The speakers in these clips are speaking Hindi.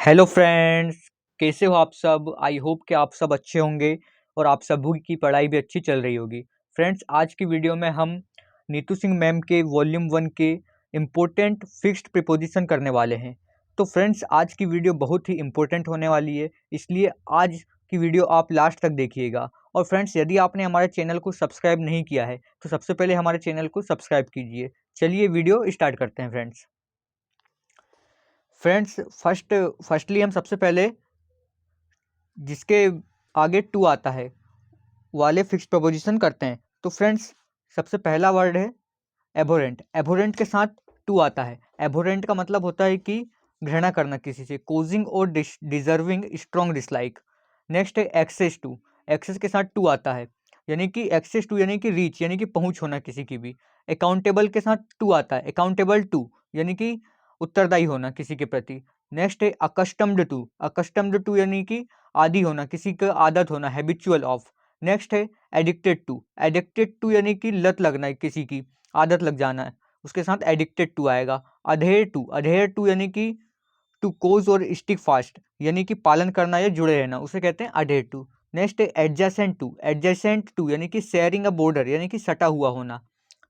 हेलो फ्रेंड्स, कैसे हो आप सब। आई होप कि आप सब अच्छे होंगे और आप सभी की पढ़ाई भी अच्छी चल रही होगी। फ्रेंड्स, आज की वीडियो में हम नीतू सिंह मैम के वॉल्यूम 1 के इम्पोर्टेंट फिक्स्ड प्रीपोजिशन करने वाले हैं। तो फ्रेंड्स, आज की वीडियो बहुत ही इम्पोर्टेंट होने वाली है, इसलिए आज की वीडियो आप लास्ट तक देखिएगा। और फ्रेंड्स, यदि आपने हमारे चैनल को सब्सक्राइब नहीं किया है तो सबसे पहले हमारे चैनल को सब्सक्राइब कीजिए। चलिए वीडियो स्टार्ट करते हैं। फ्रेंड्स, फर्स्टली हम सबसे पहले जिसके आगे टू आता है वाले फिक्स प्रपोजिशन करते हैं। तो फ्रेंड्स, सबसे पहला वर्ड है एबोरेंट। एबोरेंट के साथ टू आता है। एबोरेंट का मतलब होता है कि घृणा करना किसी से, कोजिंग और डिजर्विंग स्ट्रॉन्ग डिसलाइक। नेक्स्ट है एक्सेस टू। एक्सेस के साथ टू आता है, यानी कि एक्सेस टू यानी कि रीच, यानी कि पहुंच होना किसी की भी। अकाउंटेबल के साथ टू आता है, अकाउंटेबल टू यानी कि उत्तरदायी होना किसी के प्रति। नेक्स्ट है अकस्टम्ड टू। अकस्टम्ड टू यानी कि आदी होना, किसी का आदत होना, हैबिचुअल ऑफ। नेक्स्ट है एडिक्टेड टू। एडिक्टेड टू यानी कि लत लगना है, किसी की आदत लग जाना है, उसके साथ एडिक्टेड टू आएगा। अधेयर टू। अधेयर टू यानी कि टू कोज और स्टिक फास्ट, यानी कि पालन करना या जुड़े रहना, उसे कहते हैं अधेयर टू। नेक्स्ट है एडजेसेंट टू। एडजेसेंट टू यानी कि शेयरिंग अ बॉर्डर, यानी कि सटा हुआ होना।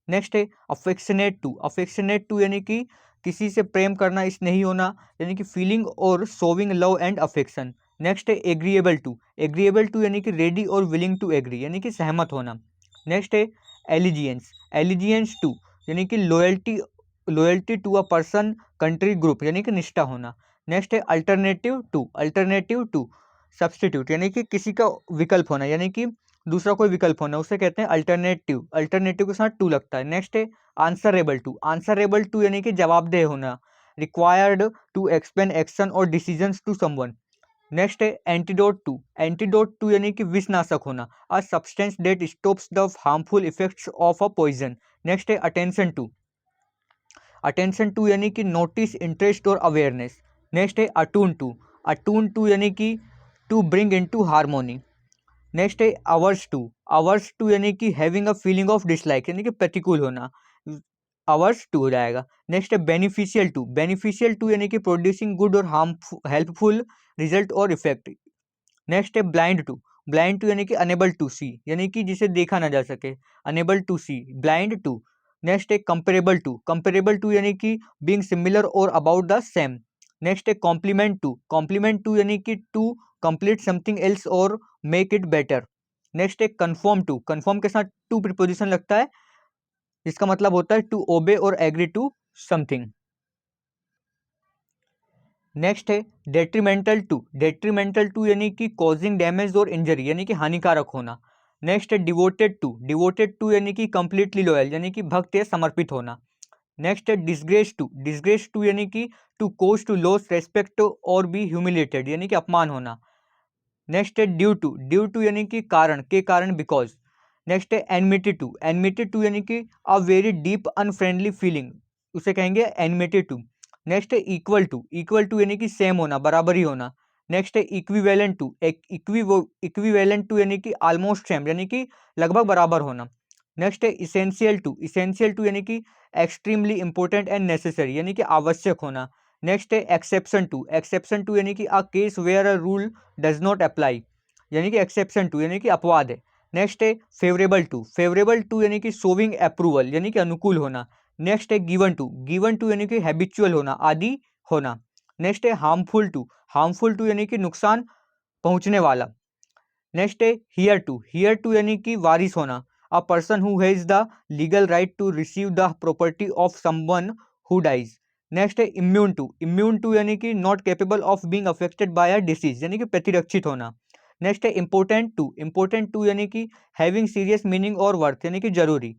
नेक्स्ट है अफेक्शनेट टू। अफेक्शनेट टू यानी कि किसी से प्रेम करना, स्नेही होना, यानी कि फीलिंग और showing love and affection. Next है एग्रीएबल टू। एग्रीएबल टू यानी कि रेडी और विलिंग टू एग्री, यानी कि सहमत होना। नेक्स्ट है एलिजियंस। एलिजियंस टू यानी कि loyalty, loyalty to a person, country, group, यानी कि निष्ठा होना। नेक्स्ट है alternative to. Alternative to substitute, यानी कि किसी का विकल्प होना, यानी कि दूसरा कोई विकल्प होना, उसे कहते हैं अल्टरनेटिव। अल्टरनेटिव के साथ टू लगता है। नेक्स्ट है आंसरेबल टू। आंसरेबल टू यानी कि जवाबदेह होना, रिक्वायर्ड टू एक्सप्लेन एक्शन और डिसीजंस टू समवन। नेक्स्ट है एंटीडोट टू। एंटीडोट टू यानी कि विषनाशक होना, a substance that stops the harmful effects of a poison. Next है अटेंशन टू। अटेंशन टू यानी कि नोटिस, इंटरेस्ट और अवेयरनेस। नेक्स्ट है अटून टू। अटून टू यानी कि to bring into harmony. Next है अवर्स टू। अवर्स टू यानी कि having a feeling of dislike, यानी कि प्रतिकूल होना, अवर्स टू हो जाएगा। नेक्स्ट है बेनिफिशियल टू। बेनिफिशियल टू यानी कि प्रोड्यूसिंग गुड और हार्मफुल, हेल्पफुल रिजल्ट और इफेक्ट। नेक्स्ट है ब्लाइंड टू। ब्लाइंड टू यानी कि अनेबल टू सी, यानी कि जिसे देखा ना जा सके, unable to see, blind to. Next है कंपेरेबल टू। कंपेरेबल टू यानी कि बीइंग सिमिलर और अबाउट द सेम। नेक्स्ट है कॉम्प्लीमेंट टू। कॉम्प्लीमेंट टू यानी कि टू कंप्लीट समथिंग एल्स और मेक इट बेटर। नेक्स्ट है कन्फर्म टू। कन्फर्म के साथ टू प्रीपोजिशन लगता है, जिसका मतलब होता है टू ओबे और एग्री टू समथिंग। नेक्स्ट है डेट्रीमेंटल टू। डेट्रीमेंटल टू यानी कि कॉजिंग डैमेज और इंजरी, यानी कि हानिकारक होना। नेक्स्ट है डिवोटेड टू। डिवोटेड टू यानी कि कंप्लीटली लॉयल, यानी कि भक्त या समर्पित होना। नेक्स्ट है डिसग्रेस टू। डिसग्रेस टू यानी कि to cause to lose respect और बी ह्यूमिलेटेड, यानी कि अपमान होना। नेक्स्ट है ड्यू टू। ड्यू टू यानी कि कारण, के कारण, बिकॉज। नेक्स्ट है एनमिटी टू। एनमिटी टू यानी कि a very deep unfriendly feeling, उसे कहेंगे एनमिटी टू। नेक्स्ट है इक्वल टू। इक्वल टू यानी कि सेम होना, बराबरी होना। नेक्स्ट है इक्विवेलेंट टू। इक्विवेलेंट टू यानी कि ऑलमोस्ट सेम, यानी कि लगभग बराबर होना। नेक्स्ट है इसेंशियल टू। इसेंशियल टू यानी कि एक्सट्रीमली इंपॉर्टेंट एंड नेसेसरी, यानी कि आवश्यक होना। नेक्स्ट है एक्सेप्शन टू। एक्सेप्शन टू यानी कि a case where a rule does not apply, यानी कि एक्सेप्शन टू यानी कि अपवाद है। नेक्स्ट है फेवरेबल टू। फेवरेबल टू यानी कि शोविंग अप्रूवल, यानी कि अनुकूल होना। नेक्स्ट है गिवन टू। गिवन टू यानी कि हैबिचुअल होना, आदि होना। नेक्स्ट है हार्मफुल टू। हार्मफुल टू यानी कि नुकसान पहुंचने वाला। नेक्स्ट है हियर टू। हियर टू यानी कि वारिस होना, a person who has the legal right to receive the property of someone who dies. Next है इम्यून टू। इम्यून टू यानी कि not capable of being affected by a disease, यानी कि प्रतिरक्षित होना। नेक्स्ट है इंपॉर्टेंट टू। इंपॉर्टेंट टू यानी कि हैविंग सीरियस मीनिंग और वर्थ, यानी कि जरूरी।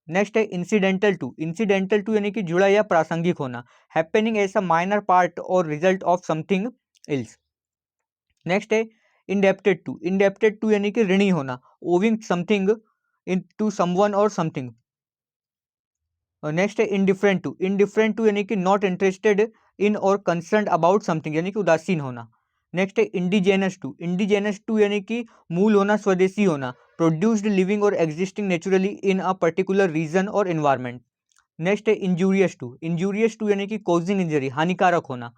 नेक्स्ट है इंसिडेंटल टू। इंसिडेंटल टू यानी कि जुड़ा या प्रासंगिक होना, happening as a minor part और result of something else. Next है इंडेप्टेड टू। इंडेप्टेड टू यानी कि ऋणी होना, owing something in to someone और समथिंग। नेक्स्ट है इंडिफरेंट टू। इंडिफरेंट टू यानी कि नॉट इंटरेस्टेड इन और कंसर्न अबाउट समथिंग, यानी कि उदासीन होना। नेक्स्ट है इंडिजेनस टू। इंडिजेनस टू यानी कि मूल होना, स्वदेशी होना, प्रोड्यूस्ड लिविंग और existing naturally in a particular region और एनवायरमेंट। नेक्स्ट है इंजूरियस टू। इंजूरियस टू यानी कि कॉजिंग इंजरी, हानिकारक होना।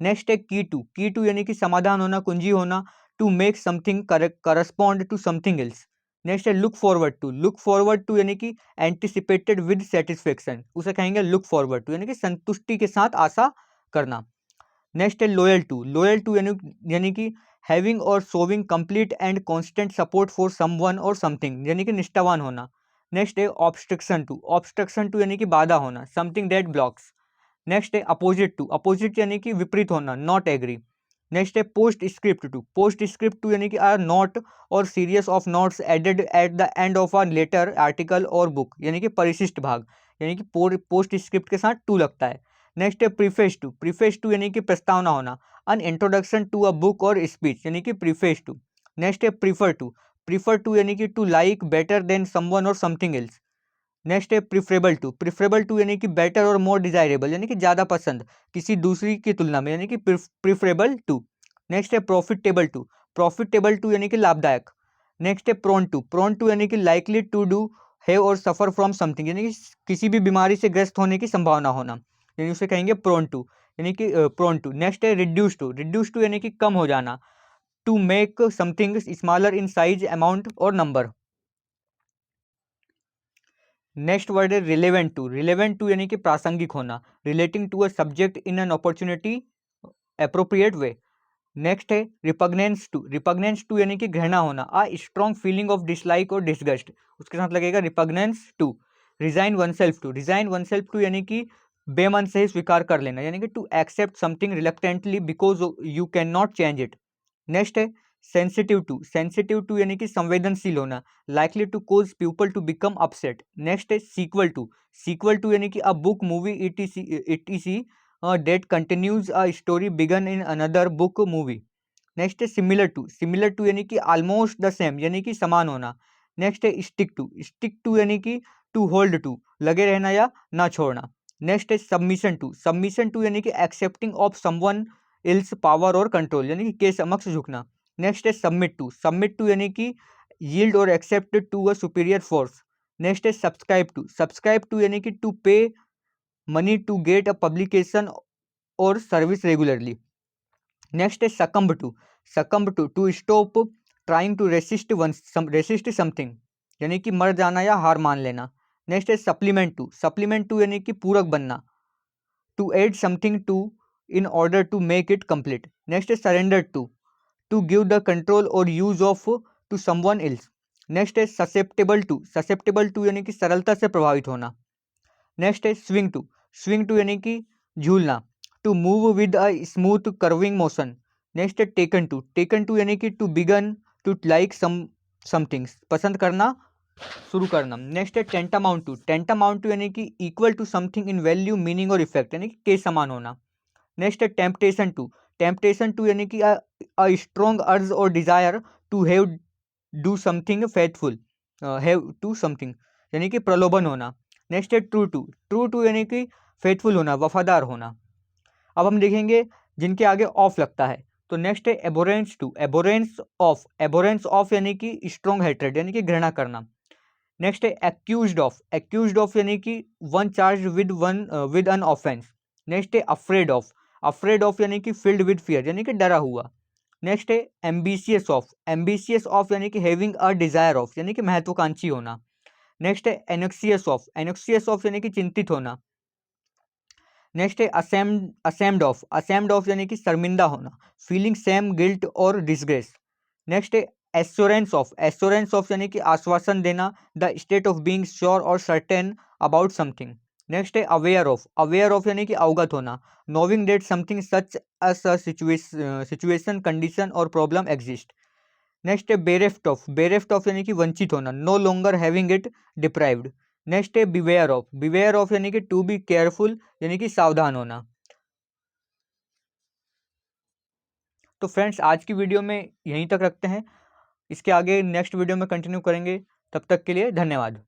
नेक्स्ट है की टू यानी कि समाधान होना, कुंजी होना, to make something correspond to something else. Next है लुक फॉरवर्ड टू यानी कि एंटिसिपेटेड विद सेटिस्फेक्शन, उसे कहेंगे लुक फॉरवर्ड टू यानी कि संतुष्टि के साथ आशा करना। नेक्स्ट है लॉयल टू यानी कि हैविंग और showing complete and constant support for someone और समथिंग यानी कि निष्ठावान होना। नेक्स्ट है ऑब्स्ट्रक्शन टू यानी कि बाधा होना, समथिंग दैट ब्लॉक्स। नेक्स्ट है अपोजिट यानी कि विपरीत होना, नॉट एग्री। नेक्स्ट है पोस्ट स्क्रिप्ट टू यानी कि आर नोट और series of notes added at the end of a letter, article और बुक यानी कि परिशिष्ट भाग, यानी कि पोस्ट स्क्रिप्ट के साथ टू लगता है। नेक्स्ट है प्रीफेस टू यानी कि प्रस्तावना होना, an introduction to a book और स्पीच यानी कि प्रीफेस टू। नेक्स्ट है प्रीफर टू यानी कि to like better than someone और समथिंग एल्स। नेक्स्ट है प्रिफरेबल टू यानी कि बेटर और मोर डिजायरेबल यानी कि ज़्यादा पसंद किसी दूसरी की तुलना में यानी कि प्रिफरेबल टू। नेक्स्ट है प्रॉफिटेबल टू यानी कि लाभदायक। नेक्स्ट है प्रोन टू यानी कि लाइकली टू डू हैव और सफ़र फ्रॉम समथिंग यानी कि किसी भी बीमारी से ग्रस्त होने की संभावना होना, यानी उसे कहेंगे प्रोन टू यानी कि प्रोन टू। नेक्स्ट है रिड्यूस टू यानी कि कम हो जाना, to make something smaller in size, amount और नंबर। नेक्स्ट वर्ड है रिलेवेंट टू यानी कि प्रासंगिक होना, relating to a subject in an opportunity appropriate way. Next है रिपग्नेंस टू यानी कि घृणा होना, a strong feeling of dislike और डिसगस्ट, उसके साथ लगेगा repugnance to. Resign one self to यानी कि बेमन से ही स्वीकार कर लेना, यानी कि to accept something reluctantly because you can not change it. Next है सेंसिटिव टू यानी कि संवेदनशील होना, likely to cause people to become upset. Next है सीक्वल टू यानी कि a book, movie, etc that continues a story begun in another book, movie. Next है सिमिलर टू यानी कि ऑलमोस्ट द सेम यानी कि समान होना। नेक्स्ट है स्टिक टू यानी कि टू होल्ड टू, लगे रहना या ना छोड़ना। नेक्स्ट है सबमिशन टू यानी कि accepting of someone else power और कंट्रोल यानी कि के समक्ष झुकना। नेक्स्ट है सबमिट टू यानी कि यील्ड और accept to a superior force. Next है सब्सक्राइब टू यानी कि to pay money to get a publication और सर्विस रेगुलरली। नेक्स्ट है succumb to stop trying to resist something यानी कि मर जाना या हार मान लेना। नेक्स्ट है सप्लीमेंट टू यानी कि पूरक बनना, to add something to in order to make it complete. Next है surrender to give the control और use of to someone else. Next है ससेप्टेबल टू यानी कि सरलता से प्रभावित होना। नेक्स्ट है स्विंग टू यानी कि झूलना, to move with a smooth curving motion. Next है टेकन टू यानी कि to begin to like somethings, पसंद करना, शुरू करना। नेक्स्ट है टेंटामाउंट टू यानी कि equal to something in value, meaning और इफेक्ट यानी कि के समान होना। नेक्स्ट है टेम्पटेशन टू यानी कि स्ट्रॉन्ग अर्ज और desire to have do something faithful, have to something यानी कि प्रलोभन होना। नेक्स्ट है ट्रू टू यानी कि फेथफुल होना, वफादार होना। अब हम देखेंगे जिनके आगे ऑफ लगता है, तो नेक्स्ट है एबोरेंस ऑफ यानी कि स्ट्रॉन्ग हेट्रेड यानी कि घृणा करना। नेक्स्ट है एक्यूज्ड ऑफ यानी कि one charge with an offence. Next है अफ्रेड ऑफ यानी कि फिल्ड विद फियर यानी कि डरा हुआ। नेक्स्ट है एम्बिशियस ऑफ यानी कि हैविंग अ डिजायर ऑफ यानी कि महत्वाकांक्षी होना। नेक्स्ट है एनोक्सियस ऑफ यानी कि चिंतित होना। नेक्स्ट है असेम्ड ऑफ यानी कि शर्मिंदा होना, फीलिंग सेम गिल्ट और डिसग्रेस। नेक्स्ट है एश्योरेंस ऑफ यानी कि आश्वासन देना, the state of being sure और सर्टेन अबाउट समथिंग। नेक्स्ट है अवेयर ऑफ यानी कि अवगत होना, knowing that something such as situation, condition और प्रॉब्लम एग्जिस्ट। नेक्स्ट है बेरेफ्ट ऑफ यानी कि वंचित होना, no longer having it deprived. Next है बिवेयर ऑफ यानी कि टू बी केयरफुल यानी कि सावधान होना। तो फ्रेंड्स आज की वीडियो में यहीं तक रखते हैं, इसके आगे नेक्स्ट वीडियो में कंटिन्यू करेंगे। तब तक के लिए धन्यवाद।